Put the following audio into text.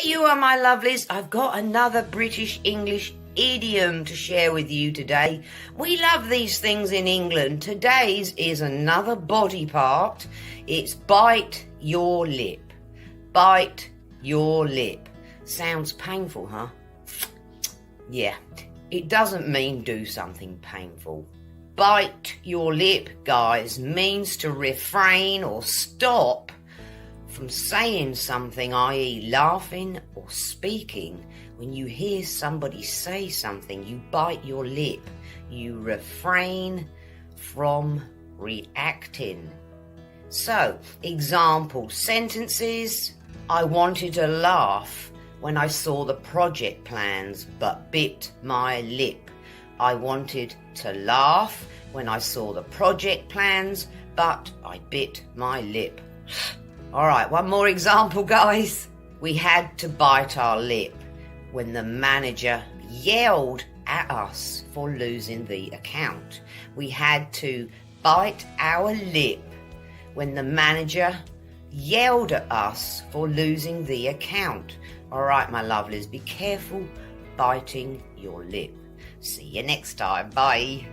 You are my lovelies. I've got another British English idiom to share with you today. We love these things in England. Today's is another body part. It's bite your lip. Bite your lip. Sounds painful, huh? Yeah, it doesn't mean do something painful. Bite your lip, guys, means to refrain or stop from saying something, i.e. laughing or speaking. When you hear somebody say something, you bite your lip. You refrain from reacting. So, example sentences. I wanted to laugh when I saw the project plans, but bit my lip. I wanted to laugh when I saw the project plans, but I bit my lip. All right, one more example, guys. We had to bite our lip when the manager yelled at us for losing the account. We had to bite our lip when the manager yelled at us for losing the account. All right, my lovelies, be careful biting your lip. See you next time. Bye.